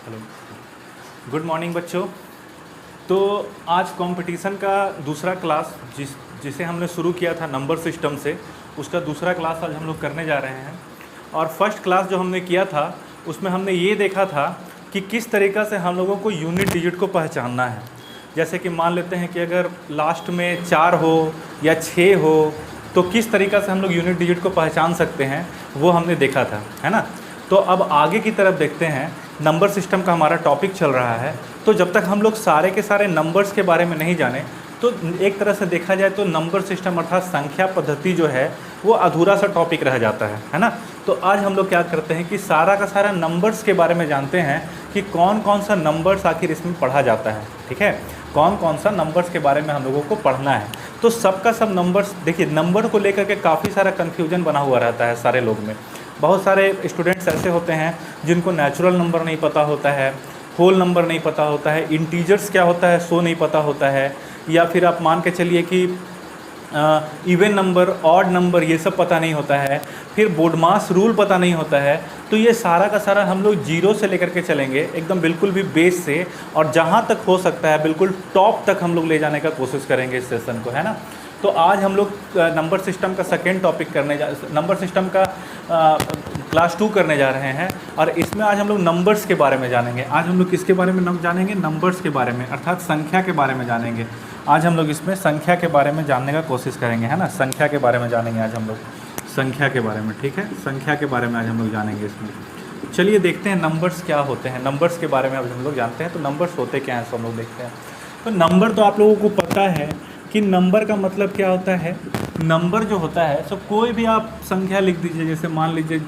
Hello, good morning बच्चों। तो आज कंपटीशन का दूसरा क्लास जिसे हमने शुरू किया था नंबर सिस्टम से, उसका दूसरा क्लास आज हम लोग करने जा रहे हैं। और फर्स्ट क्लास जो हमने किया था उसमें हमने ये देखा था कि किस तरीक़ा से हम लोगों को यूनिट डिजिट को पहचानना है। जैसे कि मान लेते हैं कि अगर लास्ट में 4 हो या 6 हो तो किस तरीक़ा से हम लोग यूनिट डिजिट को पहचान सकते हैं, वो हमने देखा था, है ना। तो अब आगे की तरफ देखते हैं। नंबर सिस्टम का हमारा टॉपिक चल रहा है, तो जब तक हम लोग सारे के सारे नंबर्स के बारे में नहीं जाने तो एक तरह से देखा जाए तो नंबर सिस्टम अर्थात संख्या पद्धति जो है वो अधूरा सा टॉपिक रह जाता है ना। तो आज हम लोग क्या करते हैं कि सारा का सारा नंबर्स के बारे में जानते हैं कि कौन कौन सा नंबर्स आखिर इसमें पढ़ा जाता है, ठीक है। कौन कौन सा नंबर्स के बारे में हम लोगों को पढ़ना है। तो सबका सब नंबर्स, देखिए नंबर को लेकर के काफ़ी सारा कन्फ्यूजन बना हुआ रहता है सारे लोग में। बहुत सारे स्टूडेंट्स ऐसे होते हैं जिनको नेचुरल नंबर नहीं पता होता है, होल नंबर नहीं पता होता है, इंटीजर्स क्या होता है सो नहीं पता होता है, या फिर आप मान के चलिए कि इवन नंबर, ऑड नंबर, ये सब पता नहीं होता है, फिर बोडमास रूल पता नहीं होता है। तो ये सारा का सारा हम लोग जीरो से लेकर के चलेंगे एकदम बिल्कुल भी बेस से, और जहाँ तक हो सकता है बिल्कुल टॉप तक हम लोग ले जाने का कोशिश करेंगे इस सेशन को, है ना। तो आज हम लोग नंबर सिस्टम का सेकेंड टॉपिक नंबर सिस्टम का क्लास 2 करने जा रहे हैं। और इसमें आज हम लोग नंबर्स के बारे में जानेंगे। आज हम लोग किसके बारे में जानेंगे? नंबर्स के बारे में, अर्थात संख्या के बारे में जानेंगे। आज हम लोग इसमें संख्या के बारे में जानने का कोशिश करेंगे, है ना। संख्या के बारे में जानेंगे आज हम लोग, संख्या के बारे में, ठीक है। संख्या के बारे में आज हम लोग जानेंगे इसमें। चलिए देखते हैं नंबर्स क्या होते हैं। नंबर्स के बारे में अब हम लोग जानते हैं। तो नंबर्स होते क्या हैं, सब हम लोग देखते हैं। तो नंबर तो आप लोगों को पता है कि नंबर का मतलब क्या होता है। नंबर जो होता है, सो कोई भी आप संख्या लिख दीजिए, जैसे मान लीजिए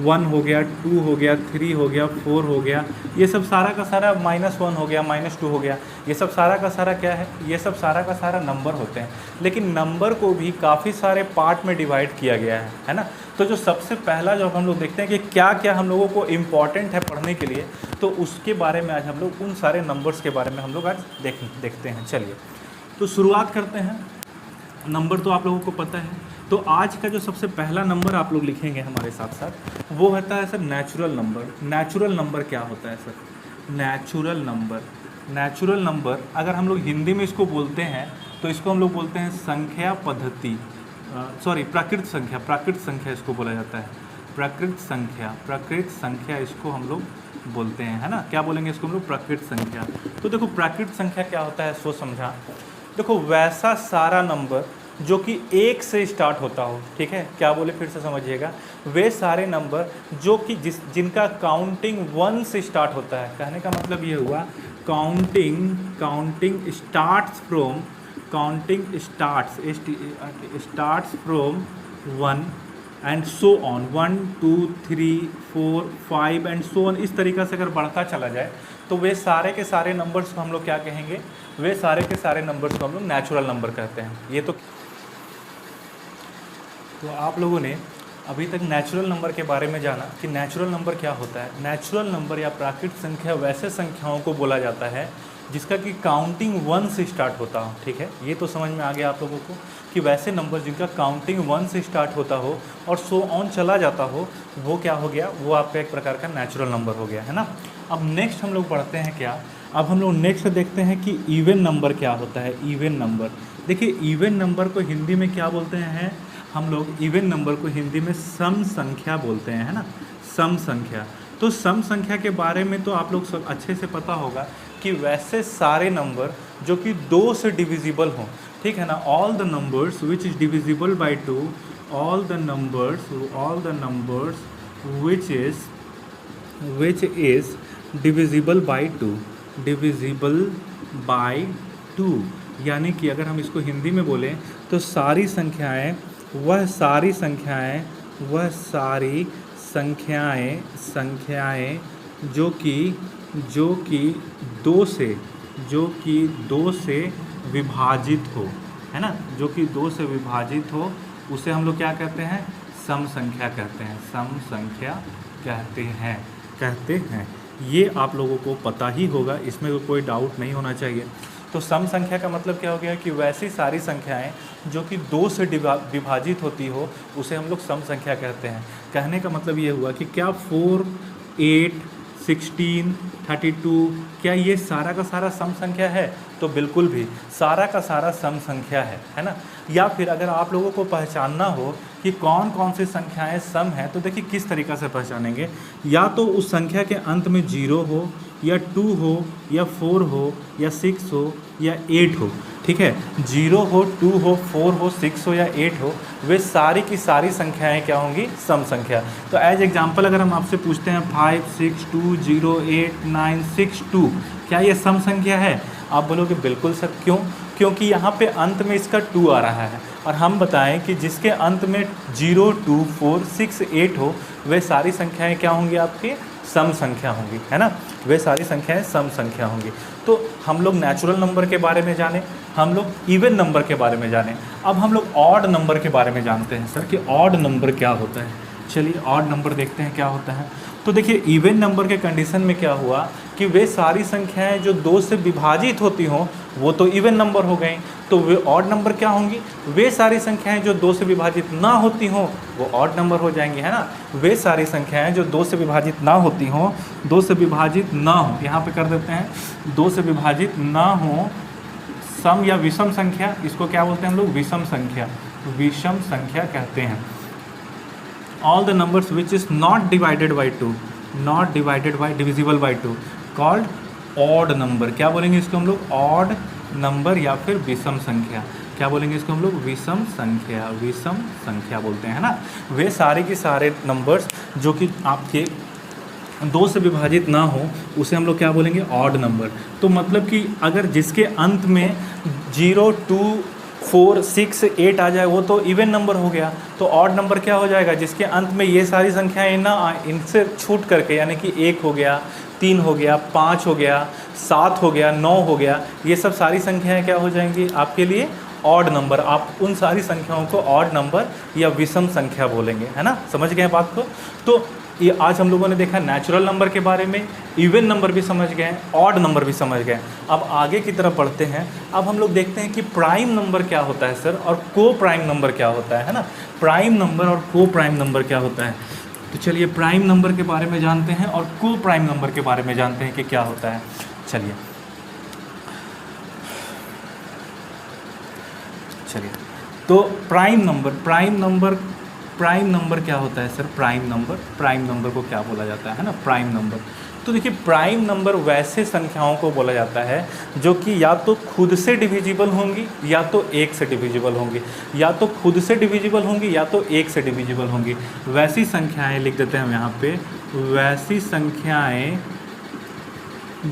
1 हो गया, 2 हो गया, 3 हो गया, 4 हो गया, ये सब सारा का सारा -1 हो गया, -2 हो गया, ये सब सारा का सारा क्या है, ये सब सारा का सारा नंबर होते हैं। लेकिन नंबर को भी काफ़ी सारे पार्ट में डिवाइड किया गया है ना। तो जो सबसे पहला जो हम लोग देखते हैं कि क्या क्या हम लोगों को इम्पॉर्टेंट है पढ़ने के लिए, तो उसके बारे में आज हम लोग उन सारे नंबर्स के बारे में हम लोग आज देखते हैं। चलिए तो शुरुआत करते हैं। नंबर तो आप लोगों को पता है। तो आज का जो सबसे पहला नंबर आप लोग लिखेंगे हमारे साथ साथ, वो होता है sir natural number. Natural number क्या होता है sir? Natural number, natural number अगर हम लोग हिंदी में इसको बोलते हैं तो इसको हम लोग बोलते हैं संख्या पद्धति, प्राकृत संख्या। प्राकृत संख्या इसको बोला जाता है, प्राकृत संख्या। प्राकृत संख्या इसको हम लोग बोलते हैं, है ना। क्या बोलेंगे इसको हम लोग? प्राकृत संख्या। तो देखो प्राकृत संख्या क्या होता है, सो समझा। देखो वैसा सारा नंबर जो कि 1 से स्टार्ट होता हो, ठीक है। क्या बोले फिर से समझिएगा। वे सारे नंबर जो कि जिनका काउंटिंग 1 से स्टार्ट होता है। कहने का मतलब ये हुआ counting starts from 1 and so on, 1 2 3 4 5 and so on. इस तरीक़ा से अगर बढ़ता चला जाए तो वे सारे के सारे नंबर्स को हम लोग क्या कहेंगे? वे सारे के सारे नंबर्स को हम लोग नेचुरल नंबर कहते हैं। ये तो आप लोगों ने अभी तक नेचुरल नंबर के बारे में जाना कि नेचुरल नंबर क्या होता है। नेचुरल नंबर या प्राकृत संख्या वैसे संख्याओं को बोला जाता है जिसका कि काउंटिंग 1 से स्टार्ट होता हो, ठीक है। ये तो समझ में आ गया आप लोगों को कि वैसे नंबर जिनका काउंटिंग 1 से स्टार्ट होता हो और सो ऑन चला जाता हो, वो क्या हो गया? वो आपका एक प्रकार का नेचुरल नंबर हो गया, है ना। अब नेक्स्ट हम लोग बढ़ते हैं क्या, अब हम लोग नेक्स्ट देखते हैं कि इवन नंबर क्या होता है। इवन नंबर, देखिए इवन नंबर को हिंदी में क्या बोलते हैं हम लोग? इवन नंबर को हिंदी में सम संख्या बोलते हैं, है ना। सम संख्या। तो सम संख्या के बारे में तो आप लोग सब अच्छे से पता होगा कि वैसे सारे नंबर जो कि 2 से डिविजिबल हों, ठीक है ना। All the numbers which is divisible by 2, all the numbers which is divisible by 2, divisible by 2। यानी कि अगर हम इसको हिंदी में बोलें तो सारी संख्याएं जो कि 2 से विभाजित हो, है ना। जो कि 2 से विभाजित हो उसे हम लोग क्या कहते हैं? सम संख्या कहते हैं। सम संख्या कहते हैं। ये आप लोगों को पता ही होगा, इसमें कोई डाउट नहीं होना चाहिए। तो सम संख्या का मतलब क्या हो गया कि वैसी सारी संख्याएं जो कि 2 से विभाजित होती हो उसे हम लोग सम संख्या कहते हैं। कहने का मतलब ये हुआ कि क्या 4, 8, 16, 32, क्या ये सारा का सारा सम संख्या है? तो बिल्कुल भी सारा का सारा सम संख्या है ना। या फिर अगर आप लोगों को पहचानना हो कि कौन कौन सी संख्याएं सम है, तो देखिए किस तरीक़ा से पहचानेंगे। या तो उस संख्या के अंत में 0 हो, या 2 हो, या 4 हो, या 6 हो, या 8 हो। ठीक है, 0 हो, 2 हो, 4 हो, 6 हो या 8 हो, वे सारी की सारी संख्याएं क्या होंगी? सम संख्या। तो एज एग्जांपल अगर हम आपसे पूछते हैं 5 6 2 0 8 9 6 2, क्या ये सम संख्या है? आप बोलोगे बिल्कुल सर। क्यों? क्योंकि यहाँ पे अंत में इसका 2 आ रहा है, और हम बताएं कि जिसके अंत में 0 2 4 6 8 हो, वे सारी संख्याएं क्या होंगी? आपके सम संख्या होंगी, है ना। वे सारी संख्याएं सम संख्या होंगी। तो हम लोग नेचुरल नंबर के बारे में जाने, हम लोग इवन नंबर के बारे में जाने। अब हम लोग ऑड नंबर के बारे में जानते हैं सर कि ऑड नंबर क्या होता है। चलिए ऑड नंबर देखते हैं क्या होता है। तो देखिए इवन नंबर के कंडीशन में क्या हुआ कि वे सारी संख्याएं जो 2 से विभाजित होती हों वो तो इवन नंबर हो गई। तो वे ऑड नंबर क्या होंगी? वे सारी संख्याएं जो 2 से विभाजित ना होती हों वो ऑड नंबर हो जाएंगी, है ना। वे सारी संख्याएं जो 2 से विभाजित ना होती हों, 2 से विभाजित ना हो, यहाँ पे कर देते हैं 2 से विभाजित ना हो, सम या विषम संख्या, इसको क्या बोलते हैं हम लोग? विषम संख्या, विषम संख्या कहते हैं। All the numbers which is not divided by 2, not divided by divisible by 2, called odd number. क्या बोलेंगे इसको हम लोग? ऑड नंबर या फिर विषम संख्या। क्या बोलेंगे इसको हम लोग? विषम संख्या, विषम संख्या बोलते हैं ना। वे सारे के सारे नंबर्स जो कि आपके 2 से विभाजित ना हो उसे हम लोग क्या बोलेंगे? Odd number. तो मतलब कि अगर जिसके अंत में 0 2 4 6 8 आ जाए वो तो इवन नंबर हो गया। तो ऑड नंबर क्या हो जाएगा? जिसके अंत में ये सारी संख्याएं ना आए, इनसे छूट करके, यानी कि 1 हो गया, 3 हो गया, 5 हो गया, 7 हो गया, 9 हो गया, ये सब सारी संख्याएं क्या हो जाएंगी आपके लिए? Odd number. आप उन सारी संख्याओं को ऑड नंबर या विषम संख्या बोलेंगे, है ना। समझ गए बात को? तो ये आज हम लोगों ने देखा नेचुरल नंबर के बारे में, इवन नंबर भी समझ गए, ऑड नंबर भी समझ गए। अब आगे की तरफ बढ़ते हैं। अब हम लोग देखते हैं कि प्राइम नंबर क्या होता है सर, और को प्राइम नंबर क्या होता है ना। प्राइम नंबर और को प्राइम नंबर क्या होता है? तो चलिए प्राइम नंबर के बारे में जानते हैं और को प्राइम नंबर के बारे में जानते हैं कि क्या होता है। चलिए तो प्राइम नंबर क्या होता है सर? प्राइम नंबर को क्या बोला जाता है ना? Prime number. तो देखिए प्राइम नंबर वैसे संख्याओं को बोला जाता है जो कि या तो खुद से डिविजिबल होंगी या तो 1 से डिविजिबल होंगी, या तो खुद से डिविजिबल होंगी या तो 1 से डिविजिबल होंगी। वैसी संख्याएं लिख देते हैं हम यहाँ पे, वैसी संख्याएं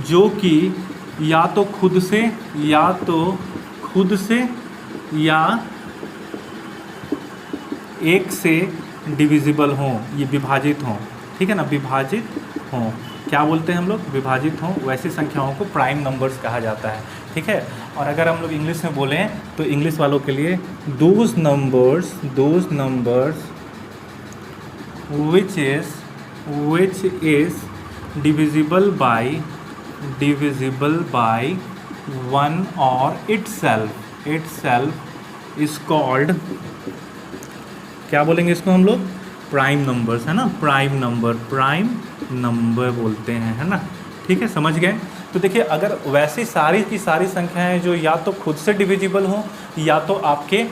जो कि या तो खुद से या 1 से डिविजिबल हों, ये विभाजित हों, ठीक है ना, विभाजित हों। क्या बोलते हैं हम लोग? विभाजित हों। वैसी संख्याओं को प्राइम नंबर्स कहा जाता है, ठीक है। और अगर हम लोग इंग्लिश में बोलें तो इंग्लिश वालों के लिए those numbers which is divisible by 1 और itself इज कॉल्ड, क्या बोलेंगे इसको हम लोग? प्राइम नंबर्स, है ना। प्राइम नंबर बोलते हैं, है ना। ठीक है, समझ गए। तो देखिए अगर वैसी सारी की सारी संख्याएं जो या तो खुद से डिविजिबल हों या तो आपके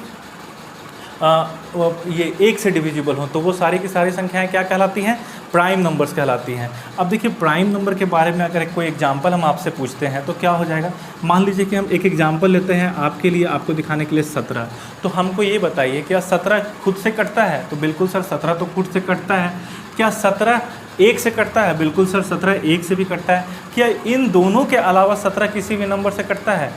ये 1 से डिविजिबल हों, तो वो सारी की सारी संख्याएं क्या कहलाती हैं? प्राइम नंबर्स कहलाती हैं। अब देखिए प्राइम नंबर के बारे में अगर कोई एग्जांपल हम आपसे पूछते हैं तो क्या हो जाएगा? मान लीजिए कि हम एक एग्जांपल लेते हैं आपके लिए, आपको दिखाने के लिए 17। तो हमको ये बताइए क्या 17 खुद से कटता है? तो बिल्कुल सर 17 तो खुद से कटता है। क्या 17 1 से कटता है? बिल्कुल सर 17 1 से भी कटता है। क्या इन दोनों के अलावा 17 किसी भी नंबर से कटता है?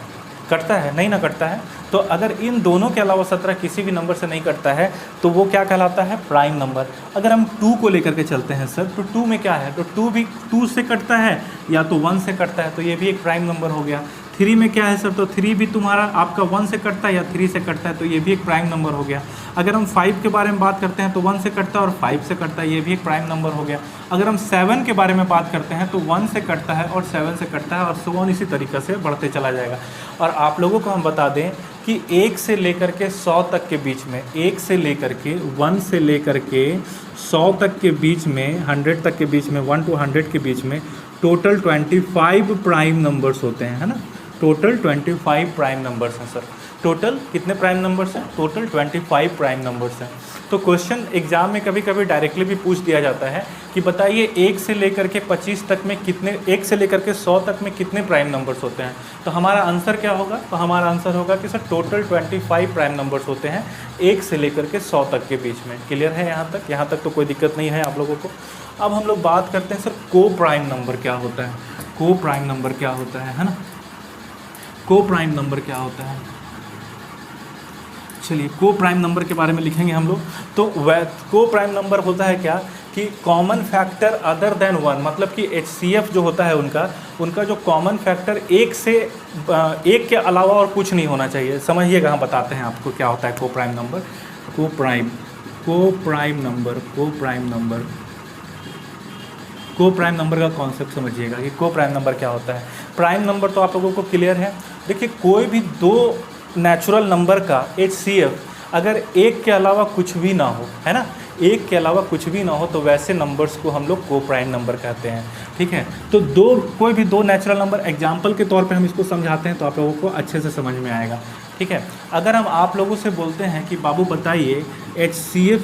नहीं ना कटता है। तो अगर इन दोनों के अलावा 17 किसी भी नंबर से नहीं कटता है तो वो क्या कहलाता है? Prime number. अगर हम 2 को लेकर के चलते हैं सर, तो 2 में क्या है? तो 2 भी 2 से कटता है या तो 1 से कटता है, तो ये भी एक प्राइम नंबर हो गया। 3 में क्या है सर? तो 3 भी तुम्हारा आपका 1 से कटता है या 3 से कटता है, तो ये भी एक प्राइम नंबर हो गया। अगर हम 5 के बारे में बात करते हैं तो 1 से कटता है और 5 से कटता है, ये भी एक प्राइम नंबर हो गया। अगर हम 7 के बारे में बात करते हैं तो 1 से कटता है और 7 से कटता है, और सो ऑन इसी तरीक़े से बढ़ते चला जाएगा। और आप लोगों को हम बता दें कि 1 से लेकर के 100 तक के बीच में, 1 से लेकर के 1 से लेकर के 100 तक के बीच में, 100 तक के बीच में, 1 to 100 के बीच में टोटल 25 प्राइम नंबर्स होते हैं, है ना। टोटल 25 प्राइम नंबर्स हैं सर। टोटल कितने प्राइम नंबर्स हैं? टोटल 25 प्राइम नंबर्स हैं। तो क्वेश्चन एग्जाम में कभी कभी डायरेक्टली भी पूछ दिया जाता है कि बताइए 1 से लेकर के 25 तक में कितने, 1 से लेकर के 100 तक में कितने प्राइम नंबर्स होते हैं। तो हमारा आंसर क्या होगा? तो हमारा आंसर होगा कि सर टोटल 25 प्राइम नंबर्स होते हैं 1 से लेकर के 100 तक के बीच में। क्लियर है यहाँ तक? यहाँ तक तो कोई दिक्कत नहीं है आप लोगों को। अब हम लोग बात करते हैं सर को प्राइम नंबर क्या होता है। को प्राइम नंबर क्या होता है ना। को प्राइम नंबर क्या होता है? चलिए को प्राइम नंबर के बारे में लिखेंगे हम लोग। तो को प्राइम नंबर होता है क्या कि कॉमन फैक्टर अदर देन 1, मतलब कि HCF जो होता है उनका जो कॉमन फैक्टर 1 से 1 के अलावा और कुछ नहीं होना चाहिए। समझिएगा, हम बताते हैं आपको क्या होता है को प्राइम नंबर। को प्राइम नंबर का कॉन्सेप्ट समझिएगा कि को प्राइम नंबर क्या होता है। प्राइम नंबर तो आप लोगों को क्लियर है। देखिए कोई भी दो नेचुरल नंबर का HCF अगर 1 के अलावा कुछ भी ना हो, है ना, 1 के अलावा कुछ भी ना हो, तो वैसे नंबर्स को हम लोग को प्राइम नंबर कहते हैं। ठीक है, तो कोई भी दो नेचुरल नंबर, एग्जाम्पल के तौर पे हम इसको समझाते हैं तो आप लोगों को अच्छे से समझ में आएगा। ठीक है, अगर हम आप लोगों से बोलते हैं कि बाबू बताइए HCF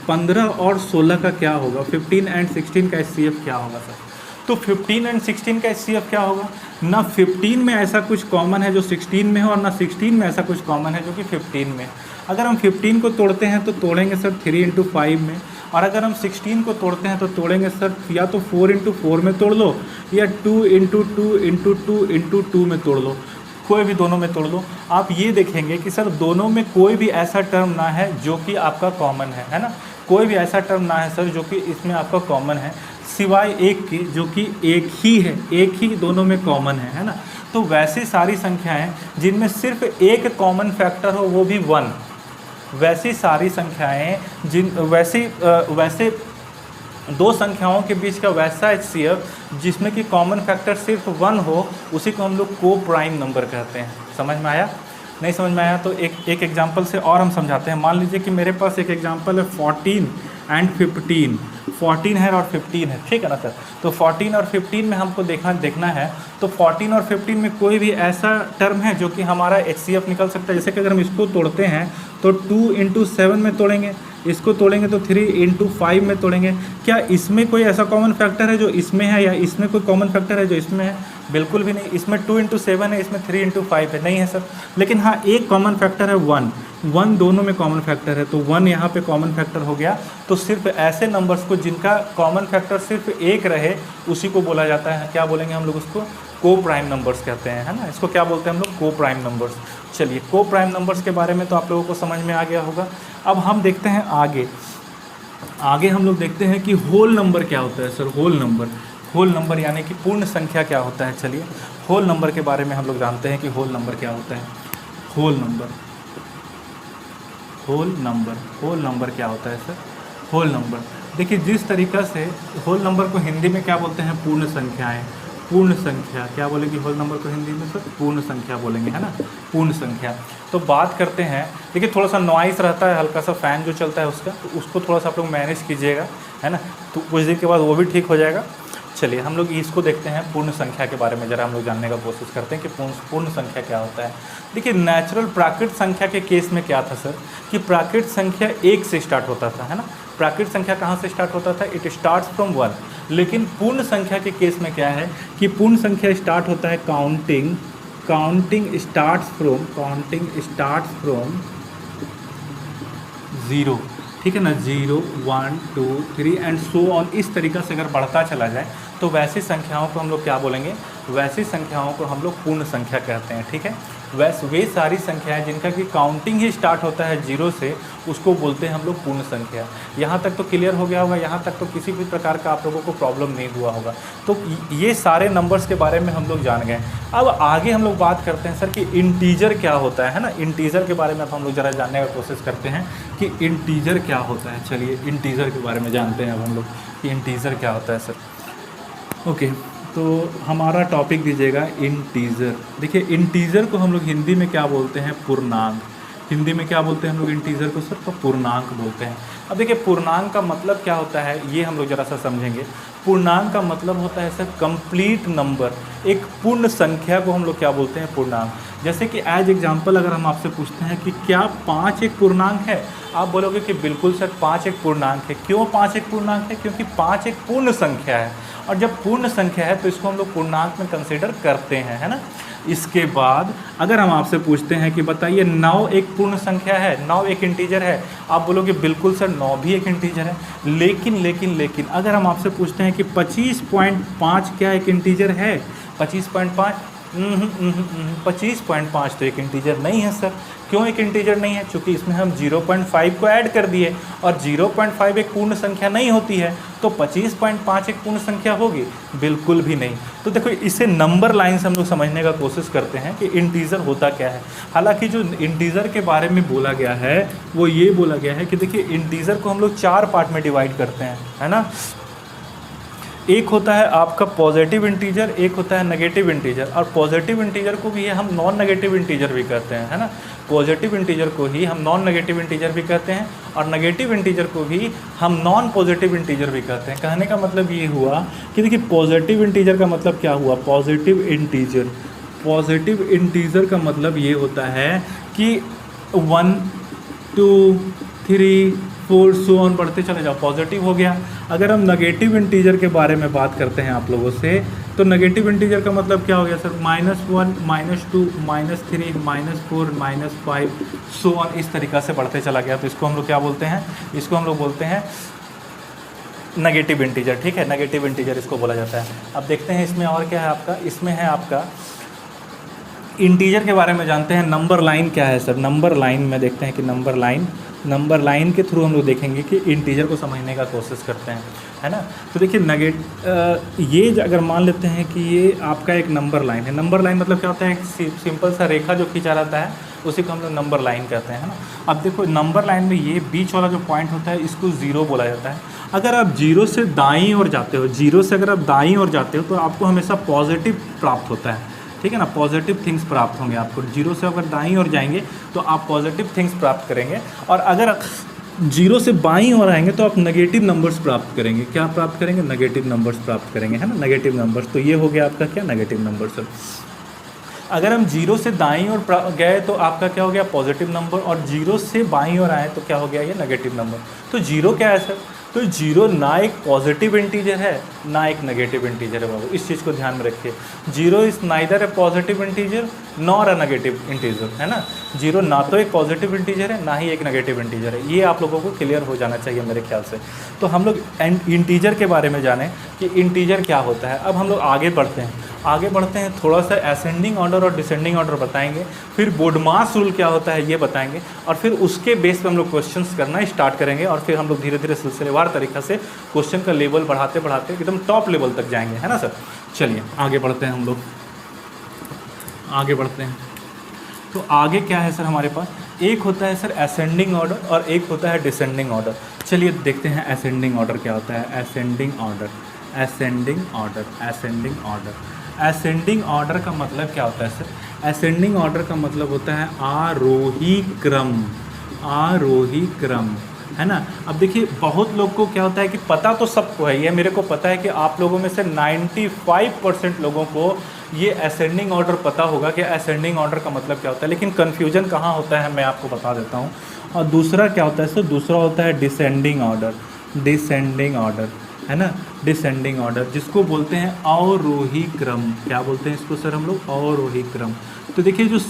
15 और 16 का क्या होगा, 15 एंड 16 का HCF क्या होगा सर? तो 15 एंड 16 का HCF क्या होगा? ना 15 में ऐसा कुछ कॉमन है जो 16 में है, और ना 16 में ऐसा कुछ कॉमन है जो कि 15 में। अगर हम 15 को तोड़ते हैं तो तोड़ेंगे सर 3 × 5 में, और अगर हम 16 को तोड़ते हैं तो तोड़ेंगे सर या तो 4 × 4 में तोड़ लो, या 2 × 2 × 2 × 2 में तोड़ लो, कोई भी दोनों में तोड़ लो। आप ये देखेंगे कि सर दोनों में कोई भी ऐसा टर्म ना है जो कि आपका कॉमन है ना, कोई भी ऐसा टर्म ना है सर जो कि इसमें आपका कॉमन है, सिवाय एक के जो कि एक ही है, एक ही दोनों में कॉमन है ना। तो वैसे सारी संख्याएं जिनमें सिर्फ एक कॉमन फैक्टर हो वो भी 1, वैसी सारी संख्याएं वैसे दो संख्याओं के बीच का वैसा HCF जिसमें कि कॉमन फैक्टर सिर्फ 1 हो, उसी को हम लोग को प्राइम नंबर कहते हैं। समझ में आया? नहीं समझ में आया तो एक एग्जांपल से और हम समझाते हैं। मान लीजिए कि मेरे पास एक एग्जांपल है 14 एंड 15, 14 है और 15 है, ठीक है ना सर। तो 14 और 15 में हमको देखना है, तो 14 और 15 में कोई भी ऐसा टर्म है जो कि हमारा HCF निकल सकता है। जैसे कि अगर हम इसको तोड़ते हैं तो 2 × 7 में तोड़ेंगे, इसको तोड़ेंगे तो 3 × 5 में तोड़ेंगे। क्या इसमें कोई ऐसा कॉमन फैक्टर है जो इसमें है, या इसमें कोई कॉमन फैक्टर है जो इसमें है? बिल्कुल भी नहीं। इसमें 2 × 7 है, इसमें 3 × 5 है, नहीं है सर। लेकिन हाँ एक कॉमन फैक्टर है 1 दोनों में कॉमन फैक्टर है, तो 1 यहाँ पे कॉमन फैक्टर हो गया। तो सिर्फ ऐसे नंबर्स को जिनका कॉमन फैक्टर सिर्फ 1 रहे उसी को बोला जाता है, क्या बोलेंगे हम लोग उसको? को प्राइम नंबर्स कहते हैं, है ना। इसको क्या बोलते हैं हम लोग? को प्राइम नंबर्स। चलिए को प्राइम नंबर्स के बारे में तो आप लोगों को समझ में आ गया होगा। अब हम देखते हैं आगे हम लोग देखते हैं कि होल नंबर क्या होता है सर। होल नंबर यानी कि पूर्ण संख्या क्या होता है। चलिए होल नंबर के बारे में हम लोग जानते हैं कि होल नंबर क्या होता है। होल नंबर क्या होता है सर? होल नंबर देखिए जिस तरीक़ा से होल नंबर को हिंदी में क्या बोलते हैं? पूर्ण संख्याएं। पूर्ण संख्या क्या बोलेंगे होल नंबर को हिंदी में सर? पूर्ण संख्या बोलेंगे, है ना, पूर्ण संख्या। तो बात करते हैं, देखिए थोड़ा सा नॉइस रहता है, हल्का सा फ़ैन जो चलता है उसका, तो उसको थोड़ा सा आप लोग मैनेज कीजिएगा, है ना, तो कुछ देर के बाद वो भी ठीक हो जाएगा। चलिए हम लोग इसको देखते हैं, पूर्ण संख्या के बारे में ज़रा हम लोग जानने का कोशिश करते हैं कि पूर्ण संख्या क्या होता है। देखिए नेचुरल प्राकृत संख्या के केस में क्या था सर कि प्राकृत संख्या 1 से स्टार्ट होता था, है ना। प्राकृत संख्या कहाँ से स्टार्ट होता था? It starts from 1। लेकिन पूर्ण संख्या के केस में क्या है कि पूर्ण संख्या स्टार्ट होता है काउंटिंग स्टार्ट्स फ्रॉम 0, ठीक है ना, 0 1 2 3 एंड सो ऑन। इस तरीक़ा से अगर बढ़ता चला जाए तो वैसी संख्याओं को हम लोग क्या बोलेंगे? वैसी संख्याओं को हम लोग पूर्ण संख्या कहते हैं, ठीक है। वे सारी संख्याएं जिनका कि काउंटिंग ही स्टार्ट होता है 0 से, उसको बोलते हैं हम लोग पूर्ण संख्या। यहाँ तक तो क्लियर हो गया होगा, यहाँ तक तो किसी भी प्रकार का आप लोगों को प्रॉब्लम नहीं हुआ होगा। तो ये सारे नंबर्स के बारे में हम लोग जान गए। अब आगे हम लोग बात करते हैं सर कि इंटीजर क्या होता है ना। इंटीजर के बारे में अब हम लोग ज़रा जानने का कोशिश करते हैं कि इंटीजर क्या होता है। चलिए इंटीजर के बारे में जानते हैं अब हम लोग कि इंटीजर क्या होता है सर। ओके, तो हमारा टॉपिक दीजिएगा इंटीजर। देखिए इंटीजर को हम लोग हिंदी में क्या बोलते हैं? पूर्णांक। हिंदी में क्या बोलते हैं हम लोग इंटीजर को सर? तो पूर्णांक बोलते हैं। अब देखिए पूर्णांक का मतलब क्या होता है ये हम लोग ज़रा सा समझेंगे। पूर्णांक का मतलब होता है सर कंप्लीट नंबर, एक पूर्ण संख्या को हम लोग क्या बोलते हैं, पूर्णांक। जैसे कि एज एग्जांपल अगर हम आपसे पूछते हैं कि क्या 5 एक पूर्णांक है, आप बोलोगे कि बिल्कुल सर 5 एक पूर्णांक है। क्यों 5 एक पूर्णांक है? क्योंकि 5 एक पूर्ण संख्या है, और जब पूर्ण संख्या है तो इसको हम लोग पूर्णांक में कंसिडर करते हैं, है ना। इसके बाद अगर हम आपसे पूछते हैं कि बताइए 9 एक पूर्ण संख्या है, 9 एक इंटीजर है, आप बोलोगे बिल्कुल सर 9 भी एक इंटीजर है। लेकिन अगर हम आपसे पूछते हैं कि 25.5 क्या एक इंटीजर है, 25.5 25.5 तो एक इंटीजर नहीं है सर। क्यों एक इंटीजर नहीं है? क्योंकि इसमें हम 0.5 को ऐड कर दिए, और 0.5 एक पूर्ण संख्या नहीं होती है, तो 25.5 एक पूर्ण संख्या होगी? बिल्कुल भी नहीं। तो देखो इसे नंबर लाइन से हम लोग समझने का कोशिश करते हैं कि इंटीजर होता क्या है। हालांकि जो इंटीजर के बारे में बोला गया है वो ये बोला गया है कि देखिए इंटीजर को हम लोग 4 पार्ट में डिवाइड करते हैं, है ना। एक होता है आपका पॉजिटिव इंटीजर, एक होता है नेगेटिव इंटीजर, और पॉजिटिव इंटीजर को भी हम नॉन नेगेटिव इंटीजर भी कहते हैं, है ना। पॉजिटिव इंटीजर को ही हम नॉन नेगेटिव इंटीजर भी कहते हैं, और नेगेटिव इंटीजर को भी हम नॉन पॉजिटिव इंटीजर भी कहते हैं। कहने का मतलब ये हुआ कि देखिए पॉजिटिव इंटीजर का मतलब क्या हुआ, पॉजिटिव इंटीजर का मतलब ये होता है कि 1 2 3 4 सो ऑन बढ़ते चले जाओ, पॉजिटिव हो गया। अगर हम नेगेटिव इंटीजर के बारे में बात करते हैं आप लोगों से, तो नेगेटिव इंटीजर का मतलब क्या हो गया सर, -1 -2 -3 -4 -5 सो ऑन, इस तरीक़ा से बढ़ते चला गया। तो इसको हम लोग क्या बोलते हैं, इसको हम लोग बोलते हैं नेगेटिव इंटीजर, ठीक है। नेगेटिव इंटीजर इसको बोला जाता है। अब देखते हैं इसमें और क्या है आपका, इसमें है आपका इंटीजर के बारे में जानते हैं। नंबर लाइन क्या है सर, नंबर लाइन में देखते हैं कि नंबर लाइन के थ्रू हम लोग देखेंगे कि इंटीजर को समझने का कोशिश करते हैं, है ना। तो देखिए ये अगर मान लेते हैं कि ये आपका एक नंबर लाइन है। नंबर लाइन मतलब क्या होता है, एक सिंपल सा रेखा जो खींचा रहता है उसी को हम लोग नंबर लाइन कहते हैं, है ना। अब देखो नंबर लाइन में ये बीच वाला जो पॉइंट होता है इसको 0 बोला जाता है। अगर आप 0 से दाईं ओर जाते हो, 0 से अगर आप दाईं ओर जाते हो तो आपको हमेशा पॉजिटिव प्राप्त होता है, ठीक है ना। पॉजिटिव थिंग्स प्राप्त होंगे आपको। 0 से अगर दाईं ओर जाएंगे तो आप पॉजिटिव थिंग्स प्राप्त करेंगे, और अगर 0 से बाईं ओर आएंगे तो आप नेगेटिव नंबर्स प्राप्त करेंगे। क्या प्राप्त करेंगे, नेगेटिव नंबर्स प्राप्त करेंगे, है ना, नेगेटिव नंबर्स। तो ये हो गया आपका क्या, नेगेटिव नंबर्स। अगर हम 0 से दाईं ओर गए तो आपका क्या हो गया, पॉजिटिव नंबर, और 0 से बाईं ओर आए तो क्या हो गया, ये नेगेटिव नंबर। तो 0 क्या है सर, तो 0 ना एक पॉजिटिव इंटीजर है ना एक नेगेटिव इंटीजर है बाबू, इस चीज़ को ध्यान में रखिए। 0 is neither A positive integer nor a negative integer, है ना। 0 ना तो एक पॉजिटिव इंटीजर है ना ही एक नेगेटिव इंटीजर है। ये आप लोगों को क्लियर हो जाना चाहिए मेरे ख्याल से। तो हम लोग इंटीजर के बारे में जानें कि इंटीजर क्या होता है। अब हम लोग आगे बढ़ते हैं, थोड़ा सा असेंडिंग ऑर्डर और डिसेंडिंग ऑर्डर बताएंगे, फिर बोडमास रूल क्या होता है ये बताएंगे, और फिर उसके बेस पे हम लोग क्वेश्चंस करना स्टार्ट करेंगे, और फिर हम लोग धीरे धीरे सिलसिलेवार तरीक़ा से क्वेश्चन का लेवल बढ़ाते एकदम टॉप लेवल तक जाएंगे, है ना सर। चलिए आगे बढ़ते हैं, हम लोग आगे बढ़ते हैं। तो आगे क्या है सर हमारे पास, एक होता है सर असेंडिंग ऑर्डर और एक होता है डिसेंडिंग ऑर्डर। चलिए देखते हैं असेंडिंग ऑर्डर क्या होता है। असेंडिंग ऑर्डर का मतलब क्या होता है सर, असेंडिंग ऑर्डर का मतलब होता है आरोही क्रम, है ना। अब देखिए बहुत लोग को क्या होता है कि पता तो सबको है, ये मेरे को पता है कि आप लोगों में से 95% लोगों को ये असेंडिंग ऑर्डर पता होगा कि असेंडिंग ऑर्डर का मतलब क्या होता है, लेकिन कन्फ्यूजन कहाँ होता है मैं आपको बता देता हूँ। और दूसरा क्या होता है सर, दूसरा होता है डिसेंडिंग ऑर्डर, है ना। डिसेंडिंग ऑर्डर जिसको बोलते हैं अवरोही क्रम। क्या बोलते हैं इसको सर हम लोग, अवरोही क्रम। तो देखिए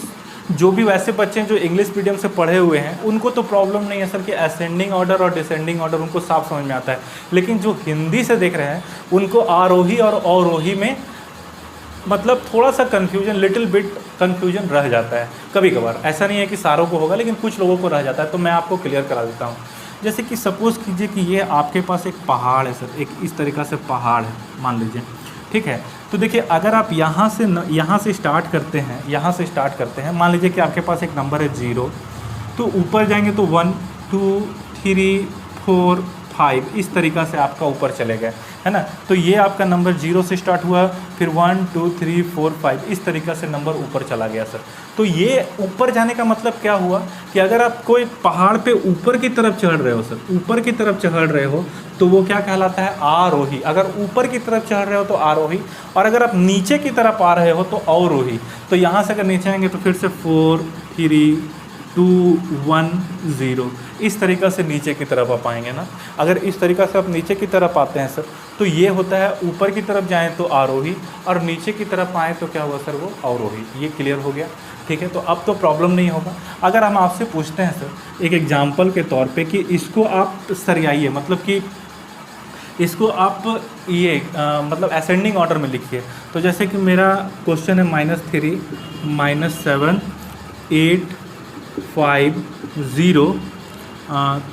जो भी वैसे बच्चे हैं जो इंग्लिश मीडियम से पढ़े हुए हैं उनको तो प्रॉब्लम नहीं है सर कि असेंडिंग ऑर्डर और डिसेंडिंग ऑर्डर उनको साफ समझ में आता है, लेकिन जो हिंदी से देख रहे हैं उनको आरोही और अवरोही में मतलब थोड़ा सा कन्फ्यूजन, लिटिल बिट कन्फ्यूजन रह जाता है कभी कभार। ऐसा नहीं है कि सारों को होगा, लेकिन कुछ लोगों को रह जाता है। तो मैं आपको क्लियर करा देता हूँ। जैसे कि सपोज़ कीजिए कि ये आपके पास एक पहाड़ है सर, एक इस तरीक़ा से पहाड़ है मान लीजिए, ठीक है। तो देखिए अगर आप यहाँ से स्टार्ट करते हैं, मान लीजिए कि आपके पास एक नंबर है 0, तो ऊपर जाएंगे तो 1 2 3 4 5 इस तरीक़ा से आपका ऊपर चले गए, है ना। तो ये आपका नंबर 0 से स्टार्ट हुआ, फिर 1 2 3 4 5 इस तरीक़ा से नंबर ऊपर चला गया सर। तो ये ऊपर जाने का मतलब क्या हुआ कि अगर आप कोई पहाड़ पे ऊपर की तरफ चढ़ रहे हो सर, ऊपर की तरफ चढ़ रहे हो तो वो क्या कहलाता है, आरोही। अगर ऊपर की तरफ चढ़ रहे हो तो आरोही, और अगर आप नीचे की तरफ आ रहे हो तो अवरोही। तो यहाँ से अगर नीचे आएंगे तो फिर से 4 3 2 1 0 इस तरीक़ा से नीचे की तरफ आप आएंगे ना। अगर इस तरीक़ा से आप नीचे की तरफ आते हैं सर तो ये होता है ऊपर की तरफ जाएं तो आरोही, और नीचे की तरफ आएँ तो क्या हुआ सर, वो अवरोही। ये क्लियर हो गया, ठीक है। तो अब तो प्रॉब्लम नहीं होगा। अगर हम आपसे पूछते हैं सर एक एग्जाम्पल के तौर पे कि इसको आप सरियाइए, मतलब कि इसको आप ये मतलब असेंडिंग ऑर्डर में लिखिए। तो जैसे कि मेरा क्वेश्चन है -3 -7 8 5 0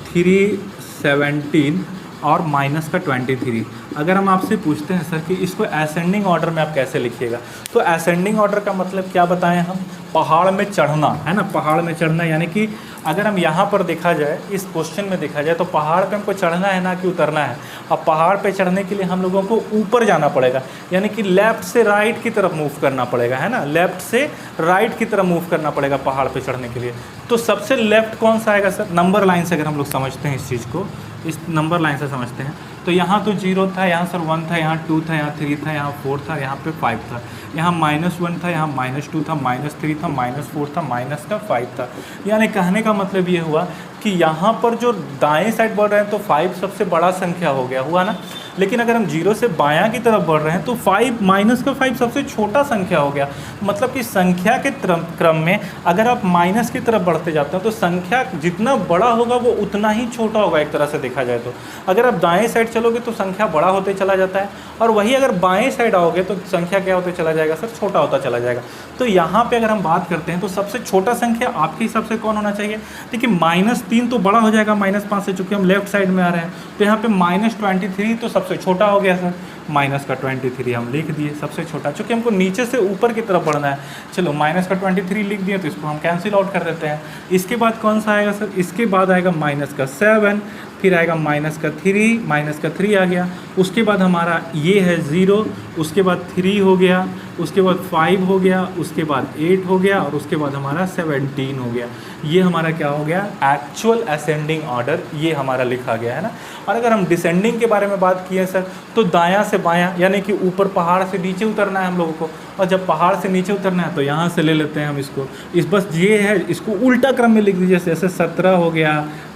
3 17 और माइनस का 23। अगर हम आपसे पूछते हैं सर कि इसको असेंडिंग ऑर्डर में आप कैसे लिखिएगा, तो असेंडिंग ऑर्डर का मतलब क्या बताएं हम, पहाड़ में चढ़ना, है ना। पहाड़ में चढ़ना यानी कि अगर हम यहाँ पर देखा जाए, इस क्वेश्चन में देखा जाए तो पहाड़ पे हमको चढ़ना है ना कि उतरना है। अब पहाड़ पे चढ़ने के लिए हम लोगों को ऊपर जाना पड़ेगा, यानी कि लेफ़्ट से राइट की तरफ मूव करना पड़ेगा, है ना। लेफ़्ट से राइट की तरफ मूव करना पड़ेगा पहाड़ पे चढ़ने के लिए। तो सबसे लेफ़्ट कौन सा आएगा सर, नंबर लाइन से अगर हम लोग समझते हैं इस चीज़ को, इस नंबर लाइन से समझते हैं तो यहाँ तो 0 था, यहाँ सर 1 था, यहाँ 2 था, यहाँ 3 था, यहाँ 4 था, यहाँ पे 5 था, यहाँ -1 था, यहाँ -2 था, -3 था, -4 था, माइनस का 5 था। यानी कहने का मतलब ये हुआ कि यहाँ पर जो दाएं साइड बढ़ रहे हैं तो 5 सबसे बड़ा संख्या हो गया, हुआ ना। लेकिन अगर हम 0 से बायां की तरफ बढ़ रहे हैं तो 5 माइनस का 5 सबसे छोटा संख्या हो गया। मतलब कि संख्या के क्रम में अगर आप माइनस की तरफ बढ़ते जाते हैं तो संख्या जितना बड़ा होगा वो उतना ही छोटा होगा, एक तरह से देखा जाए तो। अगर आप दाएं साइड चलोगे तो संख्या बड़ा होते चला जाता है, और वही अगर बाएं साइड आओगे तो संख्या क्या होते चला जाएगा सर, छोटा होता चला जाएगा। तो यहाँ पे अगर हम बात करते हैं तो सबसे छोटा संख्या आपके हिसाब से कौन होना चाहिए। देखिए -3 तो बड़ा हो जाएगा -5 से, चूँकि हम लेफ्ट साइड में आ रहे हैं। तो यहाँ पे -23 तो सबसे छोटा हो गया सर, माइनस का 23 हम लिख दिए सबसे छोटा, चूँकि हमको नीचे से ऊपर की तरफ बढ़ना है। चलो माइनस का 23 लिख दिए तो इसको हम कैंसिल आउट कर देते हैं। इसके बाद कौन सा आएगा सर, इसके बाद आएगा -7, फिर आएगा -3 आ गया। उसके बाद हमारा ये है 0, उसके बाद 3 हो गया, उसके बाद 5 हो गया, उसके बाद 8 हो गया, और उसके बाद हमारा 17 हो गया। ये हमारा क्या हो गया, एक्चुअल असेंडिंग ऑर्डर ये हमारा लिखा गया है ना। और अगर हम डिसेंडिंग के बारे में बात किए सर तो दायां से बायां, यानी कि ऊपर पहाड़ से नीचे उतरना है हम लोगों को, और जब पहाड़ से नीचे उतरना है तो यहाँ से ले लेते हैं हम इसको, इस बस ये है, इसको उल्टा क्रम में लिख दीजिए। जैसे 17 हो गया,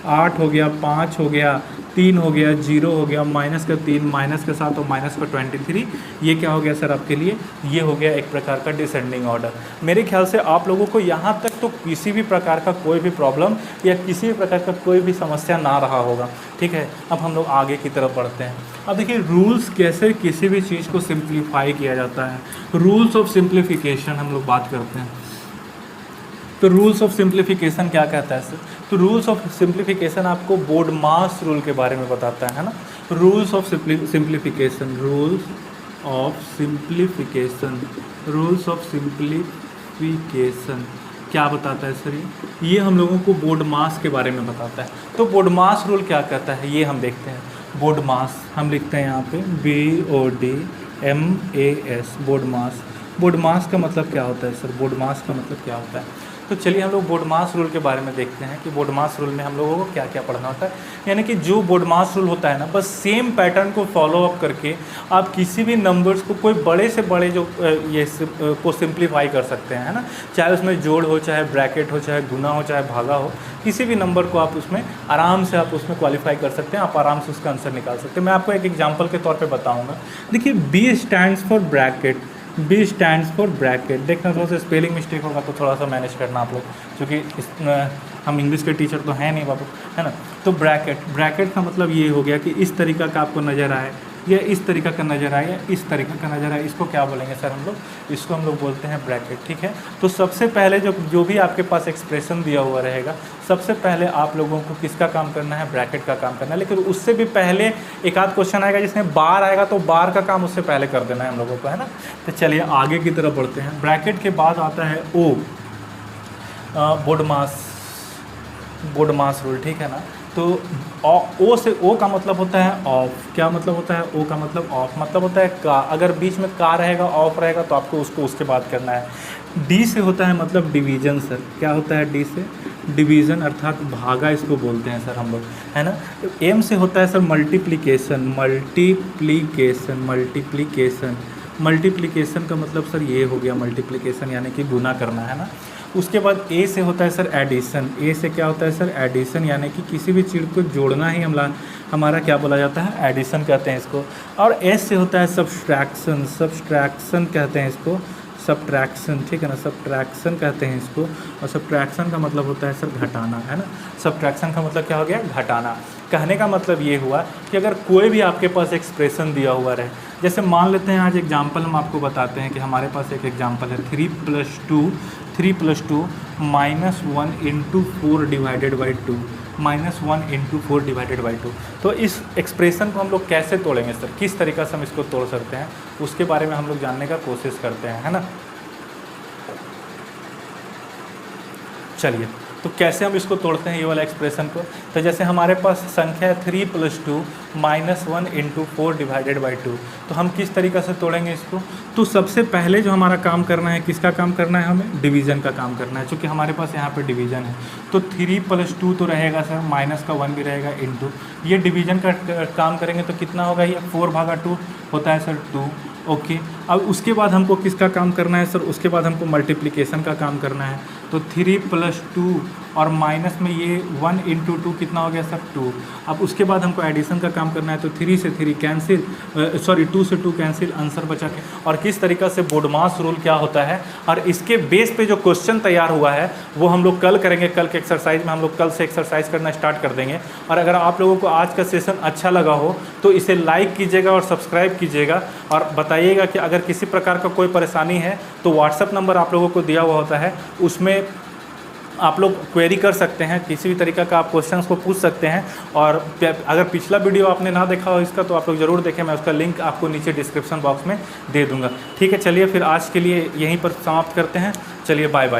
8 हो गया, 5 हो गया, 3 हो गया, 0 हो गया, -3, -7 और -23। ये क्या हो गया सर आपके लिए, ये हो गया एक प्रकार का डिसेंडिंग ऑर्डर। मेरे ख्याल से आप लोगों को यहाँ तक तो किसी भी प्रकार का कोई भी प्रॉब्लम या किसी भी प्रकार का कोई भी समस्या ना रहा होगा, ठीक है। अब हम लोग आगे की तरफ बढ़ते हैं। अब देखिए रूल्स कैसे किसी भी चीज़ को सिंप्लीफाई किया जाता है, रूल्स ऑफ सिंप्लीफिकेशन हम लोग बात करते हैं। तो रूल्स ऑफ सिंप्लीफिकेशन क्या कहता है सर, तो रूल्स ऑफ सिंप्लीफिकेशन आपको बोडमास रूल के बारे में बताता है ना। Rules of simplification, rules of simplification, rules of simplification क्या बताता है सर, ये हम लोगों को बोडमास के बारे में बताता है। तो बोडमास रूल क्या कहता है ये हम देखते हैं। बोडमास हम लिखते हैं यहाँ पे BODMAS, बोडमास। बोडमास का मतलब क्या होता है सर, बोडमास का मतलब क्या होता है। तो चलिए हम लोग बोडमास रूल के बारे में देखते हैं कि बोडमास रूल में हम लोगों को क्या क्या पढ़ना होता है। यानी कि जो बोडमास रूल होता है ना, बस सेम पैटर्न को फॉलो अप करके आप किसी भी नंबर्स को कोई बड़े से बड़े जो को सिंप्लीफाई कर सकते हैं, है ना। चाहे उसमें जोड़ हो, चाहे ब्रैकेट हो, चाहे गुना हो, चाहे भागा हो, किसी भी नंबर को आप उसमें आराम से आप उसमें क्वालिफाई कर सकते हैं, आप आराम से उसका आंसर निकाल सकते हैं। मैं आपको एक एग्जाम्पल के तौर पर बताऊँगा। देखिए B stands for bracket, B stands for bracket. देखना थोड़ा सा स्पेलिंग मिस्टेक होगा तो थोड़ा सा मैनेज करना आप लोग, क्योंकि हम इंग्लिश के टीचर तो हैं नहीं बाबू, है ना। तो ब्रैकेट का मतलब ये हो गया कि इस तरीक़ा का आपको नज़र आए, या इस तरीक़ा का नज़र आए, या इस तरीक़ा का नज़र आए, इसको क्या बोलेंगे सर हम लोग, इसको हम लोग बोलते हैं ब्रैकेट, ठीक है। तो सबसे पहले जो भी आपके पास एक्सप्रेशन दिया हुआ रहेगा, सबसे पहले आप लोगों को किसका काम करना है, ब्रैकेट का काम करना है। लेकिन उससे भी पहले एक आध क्वेश्चन आएगा जिसमें बार आएगा, तो बार का काम उससे पहले कर देना है हम लोगों को, है ना। तो चलिए आगे की तरफ बढ़ते हैं। ब्रैकेट के बाद आता है O, बोडमास रूल, ठीक है ना। तो ओ से ओ का मतलब होता है ऑफ। क्या मतलब होता है? ओ का मतलब ऑफ, मतलब होता है का। अगर बीच में का रहेगा, ऑफ रहेगा, तो आपको उसको उसके बाद करना है। डी से होता है मतलब डिवीज़न सर। क्या होता है डी से? डिवीज़न, अर्थात भागा इसको बोलते हैं सर हम लोग, है ना। एम से होता है sir multiplication. Multiplication multiplication multiplication का मतलब सर ये हो गया मल्टीप्लिकेशन, यानी कि गुना करना, है ना। उसके बाद ए से होता है सर एडिशन। ए से क्या होता है सर? एडिशन, यानी कि किसी भी चीज़ को जोड़ना ही हमारा क्या बोला जाता है? एडिशन कहते हैं इसको। और एस से होता है सब्सट्रैक्शन। सब्सट्रैक्शन कहते हैं इसको, सब्ट्रैक्शन, ठीक है ना, सब्ट्रैक्शन कहते हैं इसको। और सब्ट्रैक्शन का मतलब होता है सर घटाना, है ना। सब्ट्रैक्शन का मतलब क्या हो गया? घटाना। कहने का मतलब ये हुआ कि अगर कोई भी आपके पास एक्सप्रेशन दिया हुआ रहे, जैसे मान लेते हैं आज एग्जाम्पल हम आपको बताते हैं कि हमारे पास एक एग्जाम्पल है 3 + 2 -1 × 4 डिवाइडेड बाई 2, -1 × 4 डिवाइडेड बाई 2। तो इस एक्सप्रेशन को हम लोग कैसे तोड़ेंगे सर? किस तरीक़ा से हम इसको तोड़ सकते हैं, उसके बारे में हम लोग जानने का कोशिश करते हैं, है ना। चलिए, तो कैसे हम इसको तोड़ते हैं ये वाला एक्सप्रेशन को? तो जैसे हमारे पास संख्या है 3 + 2 -1 × 4 डिवाइडेड बाई 2, तो हम किस तरीक़ा से तोड़ेंगे इसको? तो सबसे पहले जो हमारा काम करना है, किसका काम करना है? हमें डिवीज़न का काम करना है, क्योंकि हमारे पास यहाँ पे डिवीज़न है। तो 3 + 2 तो रहेगा सर, माइनस का 1 भी रहेगा, इंटू ये डिवीज़न का काम करेंगे तो कितना होगा? ये 4/2 होता है सर 2। ओके, अब उसके बाद हमको किसका काम करना है सर? उसके बाद हमको मल्टीप्लिकेशन का काम करना है। तो 3 + 2 और माइनस में ये 1 × 2 कितना हो गया सर? 2। अब उसके बाद हमको एडिशन का काम करना है, तो 3 से 3 कैंसिल, 2 से 2 कैंसिल, आंसर बचा के। और किस तरीक़ा से बोडमास रूल क्या होता है, और इसके बेस पे जो क्वेश्चन तैयार हुआ है वो हम लोग कल करेंगे। कल के एक्सरसाइज में हम लोग कल से एक्सरसाइज करना स्टार्ट कर देंगे। और अगर आप लोगों को आज का सेशन अच्छा लगा हो तो इसे लाइक कीजिएगा और सब्सक्राइब कीजिएगा, और बताइएगा कि अगर किसी प्रकार का कोई परेशानी है तो व्हाट्सएप नंबर आप लोगों को दिया हुआ होता है, उसमें आप लोग क्वेरी कर सकते हैं, किसी भी तरीक़ा का आप क्वेश्चंस को पूछ सकते हैं। और अगर पिछला वीडियो आपने ना देखा हो इसका, तो आप लोग ज़रूर देखें, मैं उसका लिंक आपको नीचे डिस्क्रिप्शन बॉक्स में दे दूँगा। ठीक है, चलिए फिर आज के लिए यहीं पर समाप्त करते हैं। चलिए, बाय बाय।